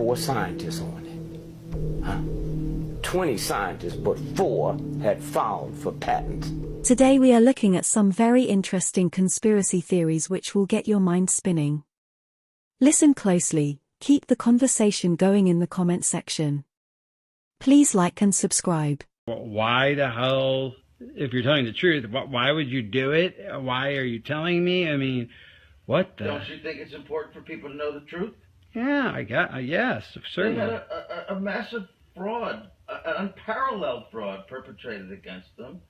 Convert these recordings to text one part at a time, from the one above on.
4 scientists on it. Huh? 20 scientists, but 4 had filed for patents. Today we are looking at some very interesting conspiracy theories which will get your mind spinning. Listen closely, keep the conversation going in the comment section. Please like and subscribe. Why the hell, if you're telling the truth, why would you do it? Why are you telling me? I mean, what the... Don't you think it's important for people to know the truth? Yeah, yes, certainly. They had a massive fraud, an unparalleled fraud perpetrated against them.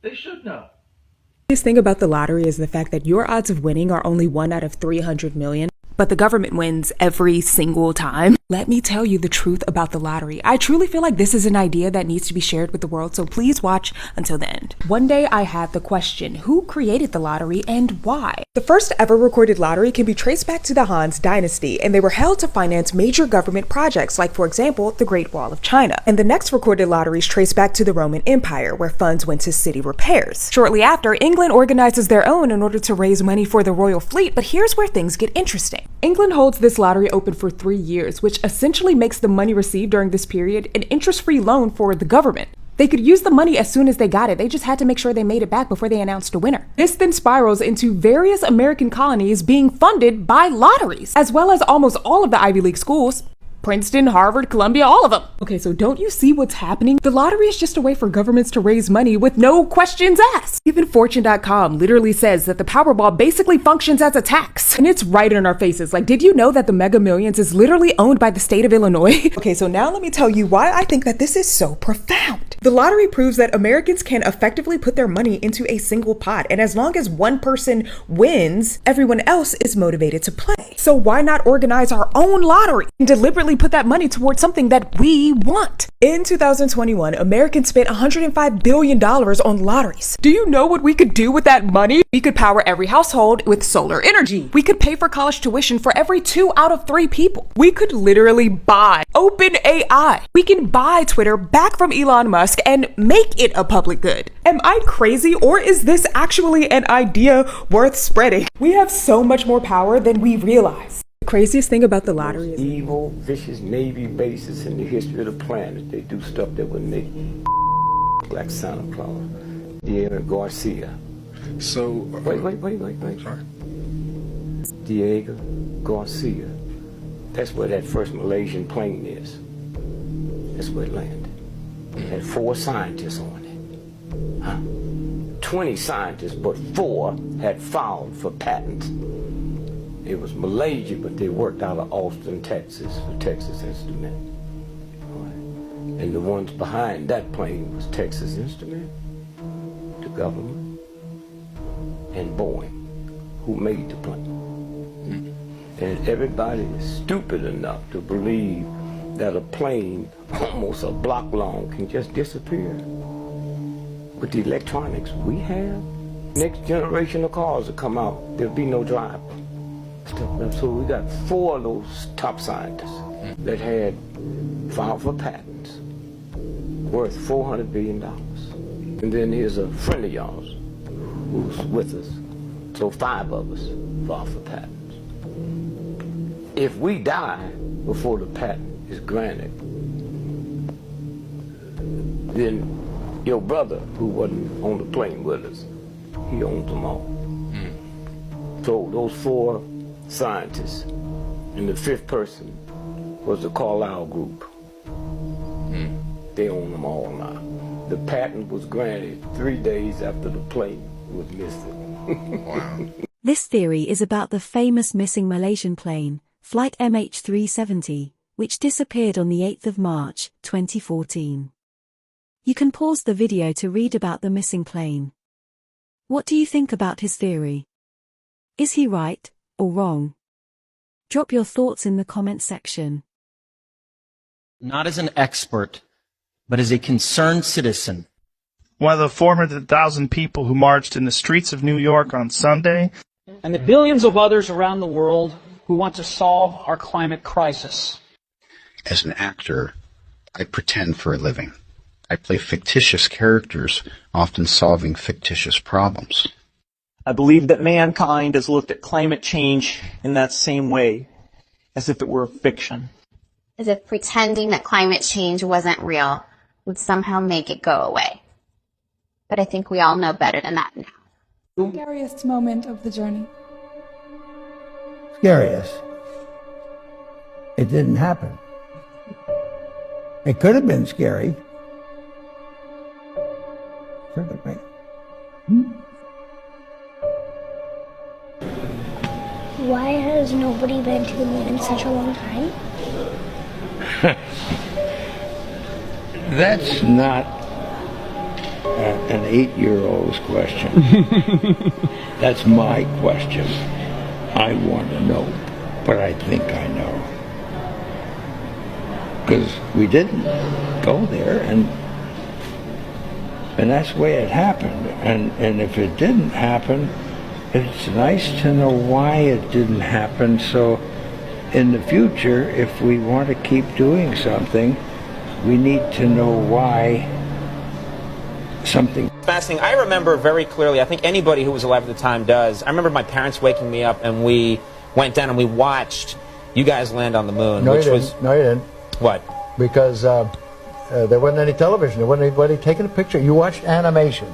They should know. The biggest thing about the lottery is the fact that your odds of winning are only 1 out of 300 million. But the government wins every single time. Let me tell you the truth about the lottery. I truly feel like this is an idea that needs to be shared with the world, so please watch until the end. One day I had the question, who created the lottery and why? The first ever recorded lottery can be traced back to the Han Dynasty, and they were held to finance major government projects, like for example, the Great Wall of China. And the next recorded lotteries trace back to the Roman Empire, where funds went to city repairs. Shortly after, England organizes their own in order to raise money for the royal fleet, but here's where things get interesting. England holds this lottery open for 3 years, which essentially makes the money received during this period an interest-free loan for the government. They could use the money as soon as they got it, they just had to make sure they made it back before they announced a winner. This then spirals into various American colonies being funded by lotteries, as well as almost all of the Ivy League schools. Princeton, Harvard, Columbia, all of them. Okay, so don't you see what's happening? The lottery is just a way for governments to raise money with no questions asked. Even Fortune.com literally says that the Powerball basically functions as a tax. And it's right in our faces. Like, did you know that the Mega Millions is literally owned by the state of Illinois? Okay, so now let me tell you why I think that this is so profound. The lottery proves that Americans can effectively put their money into a single pot. And as long as one person wins, everyone else is motivated to play. So why not organize our own lottery and deliberately put that money towards something that we want? In 2021, Americans spent $105 billion on lotteries. Do you know what we could do with that money? We could power every household with solar energy. We could pay for college tuition for every 2 out of 3 people. We could literally buy OpenAI. We can buy Twitter back from Elon Musk and make it a public good. Am I crazy, or is this actually an idea worth spreading? We have so much more power than we realize. The craziest thing about the lottery is evil, vicious Navy bases in the history of the planet. They do stuff that would make like Santa Claus. Diego Garcia. So Wait. Sorry. Diego Garcia. That's where that first Malaysian plane is. That's where it landed. It had 4 scientists on it. Huh? 20 scientists, but 4 had filed for patents. It was Malaysia, but they worked out of Austin, Texas, for Texas Instrument. Right. And the ones behind that plane was Texas Instrument, the government, and Boeing, who made the plane. And everybody is stupid enough to believe that a plane almost a block long can just disappear. With the electronics we have, next generation of cars will come out, there'll be no driver. So we got 4 of those top scientists that had filed for patents worth $400 billion. And then here's a friend of yours who's with us. So 5 of us filed for patents. If we die before the patent is granted, then your brother, who wasn't on the plane with us, he owns them all. So those 4 scientists, and the 5th person was the Carlyle Group. They own them all now. The patent was granted 3 days after the plane was missing. Wow. This theory is about the famous missing Malaysian plane, Flight MH370, which disappeared on the 8th of March, 2014. You can pause the video to read about the missing plane. What do you think about his theory? Is he right or wrong? Drop your thoughts in the comment section. Not as an expert, but as a concerned citizen. One of the 400,000 people who marched in the streets of New York on Sunday. And the billions of others around the world who want to solve our climate crisis. As an actor, I pretend for a living. I play fictitious characters, often solving fictitious problems. I believe that mankind has looked at climate change in that same way, as if it were a fiction. as if pretending that climate change wasn't real would somehow make it go away. But I think we all know better than that now. Scariest moment of the journey? Scariest. It didn't happen. It could have been scary. Certainly. Why has nobody been to the moon in such a long time? That's not an 8-year-old's question. That's my question. I want to know, but I think I know. Because we didn't go there, and that's the way it happened. And if it didn't happen, it's nice to know why it didn't happen, so in the future, if we want to keep doing something, we need to know why something. Fascinating. I remember very clearly, I think anybody who was alive at the time does, I remember my parents waking me up and we went down and we watched you guys land on the moon. No, which you was didn't. No, you didn't. What? Because there wasn't any television. There wasn't anybody taking a picture. You watched animation.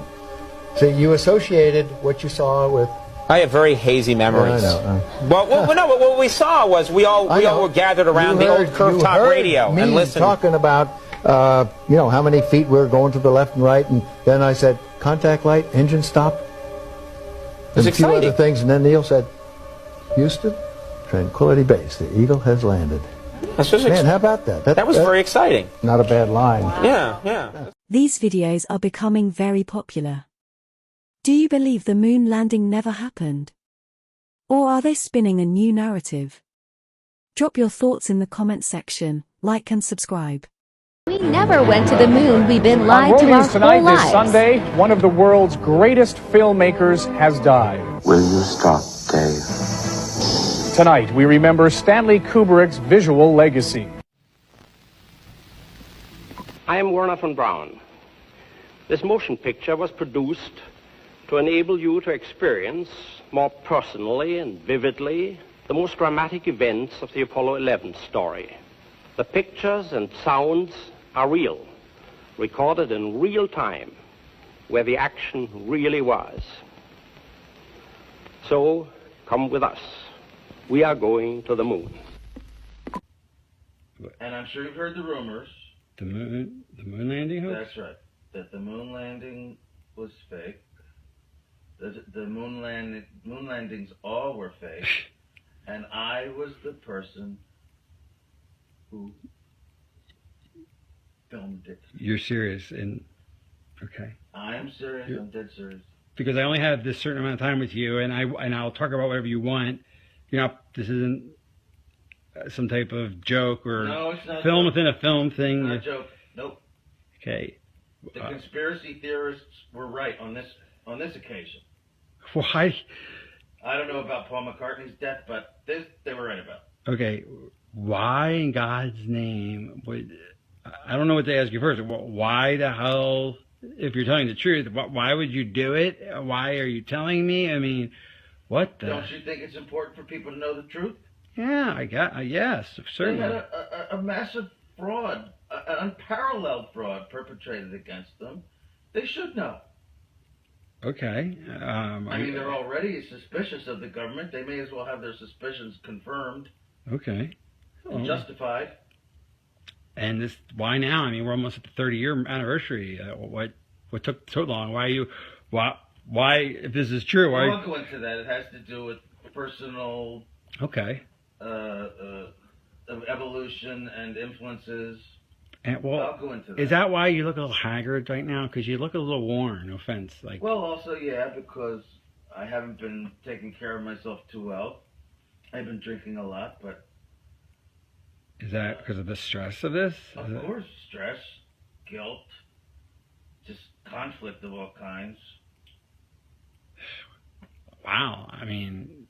So you associated what you saw with... I have very hazy memories. I know. Well, no, what we saw was we all were gathered around the old curved top radio and listened. Talking about, how many feet we were going to the left and right, and then I said, contact light, engine stop. It was and a few exciting. other things, and then Neil said, Houston, Tranquility Base, the Eagle has landed. Man, how about that? That was very exciting. Not a bad line. Yeah. These videos are becoming very popular. Do you believe the moon landing never happened? Or are they spinning a new narrative? Drop your thoughts in the comment section, like and subscribe. We never went to the moon. We've been lied to our whole tonight, lives. this Sunday, one of the world's greatest filmmakers has died. Will you stop, Dave? Tonight, we remember Stanley Kubrick's visual legacy. I am Werner von Braun. This motion picture was produced to enable you to experience more personally and vividly the most dramatic events of the Apollo 11 story. The pictures and sounds are real, recorded in real time, where the action really was. So, come with us. We are going to the moon. And I'm sure you've heard the rumors. The moon landing hoax? That's right. That the moon landing was fake. The moon landings all were fake. And I was the person who filmed it. You're serious, and okay. I'm serious. I'm dead serious. Because I only have this certain amount of time with you, and I'll talk about whatever you want. This isn't some type of joke or no, it's not film joke. within a film thing. Not a joke. Nope. Okay. The conspiracy theorists were right on this occasion. Why? I don't know about Paul McCartney's death, but this they were right about. Okay. Why in God's name would... I don't know what to ask you first. Why the hell, if you're telling the truth, why would you do it? Why are you telling me? I mean, what the... Don't you think it's important for people to know the truth? Yeah, yes, certainly. They had a massive fraud, an unparalleled fraud perpetrated against them. They should know. Okay. I mean, they're already suspicious of the government. They may as well have their suspicions confirmed. Okay. And justified. And this, why now? I mean, we're almost at the 30-year anniversary. What took so long? Why, if this is true, why? I won't go into that. It has to do with personal... Okay. Evolution and influences. And, well, I'll go into that. Is that why you look a little haggard right now? Because you look a little worn. No offense. Well, also, yeah, because I haven't been taking care of myself too well. I've been drinking a lot, but... Is that because of the stress of this? Of course. Stress, guilt, just conflict of all kinds. Wow. I mean,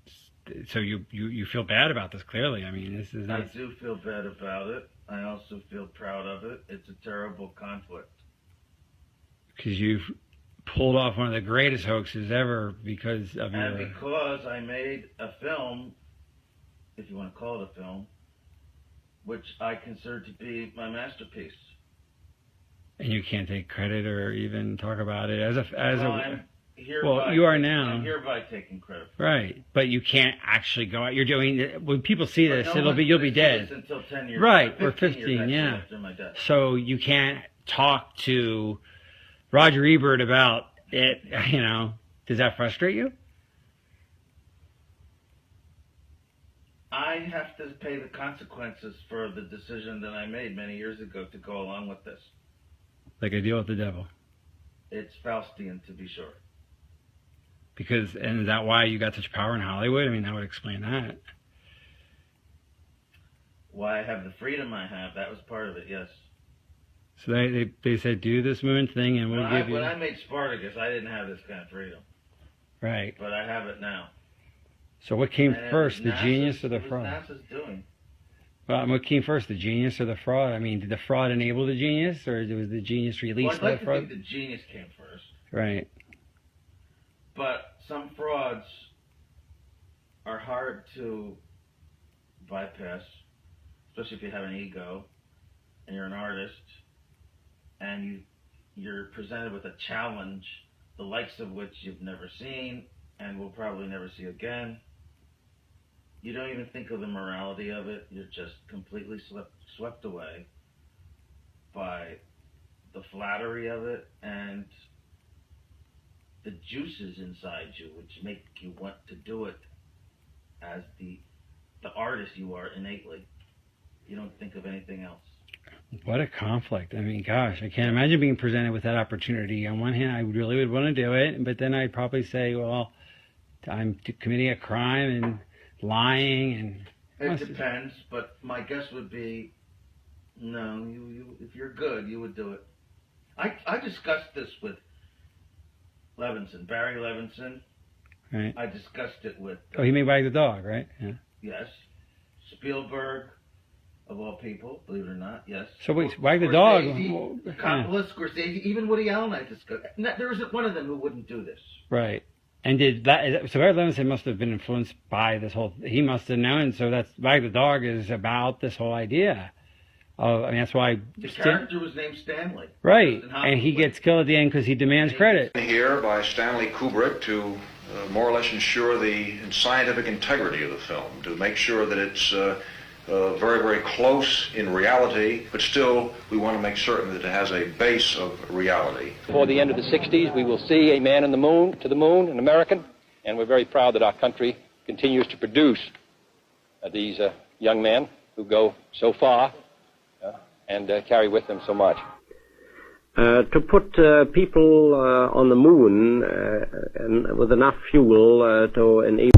so you feel bad about this, clearly. I mean, this is not... I do feel bad about it. I also feel proud of it. It's a terrible conflict. Because you've pulled off one of the greatest hoaxes ever because of your... And because I made a film, if you want to call it a film, which I consider to be my masterpiece. And you can't take credit or even talk about it Well, you are now. I'm hereby taking credit. Right, but you can't actually go out. You're doing, when people see this, you'll be dead. Until 10 years. Right, or 15 15, yeah. After my death. So you can't talk to Roger Ebert about it, you know. Does that frustrate you? I have to pay the consequences for the decision that I made many years ago to go along with this. Like a deal with the devil. It's Faustian, to be sure. Because, and is that why you got such power in Hollywood? I mean, that would explain that. Why I have the freedom I have, that was part of it, yes. So they said, do this moon thing and we'll give you... When I made Spartacus, I didn't have this kind of freedom. Right. But I have it now. So what came And first, the genius or the fraud? NASA's doing. Well, what came first, the genius or the fraud? I mean, did the fraud enable the genius, or was the genius released I'd like the fraud? to think the genius came first. Right. But some frauds are hard to bypass, especially if you have an ego and you're an artist and you're presented with a challenge, the likes of which you've never seen and will probably never see again. You don't even think of the morality of it. You're just completely swept away by the flattery of it and the juices inside you, which make you want to do it as the artist you are innately. You don't think of anything else. What a conflict. I mean, gosh, I can't imagine being presented with that opportunity. On one hand, I really would want to do it, but then I'd probably say, well, I'm committing a crime and lying and... It depends, but my guess would be, no, you if you're good, you would do it. I discussed this with Levinson, Barry Levinson. Right. I discussed it with... Oh, he made Wag the Dog, right? Yeah. Yes. Spielberg, of all people, believe it or not, yes. So wait, Wag the Dog... Coppola, Scorsese, even Woody Allen I discussed. There isn't one of them who wouldn't do this. Right. And did that... So Barry Levinson must have been influenced by this whole... He must have known, so that's... Wag the Dog is about this whole idea. I mean, that's why... The character was named Stanley. Right. And he gets killed at the end because he demands credit. Here by Stanley Kubrick to more or less ensure the scientific integrity of the film, to make sure that it's very, very close in reality, but still we want to make certain that it has a base of reality. Before the end of the 60s, we will see a man to the moon, an American, and we're very proud that our country continues to produce these young men who go so far and carry with them so much. To put people on the moon and with enough fuel to enable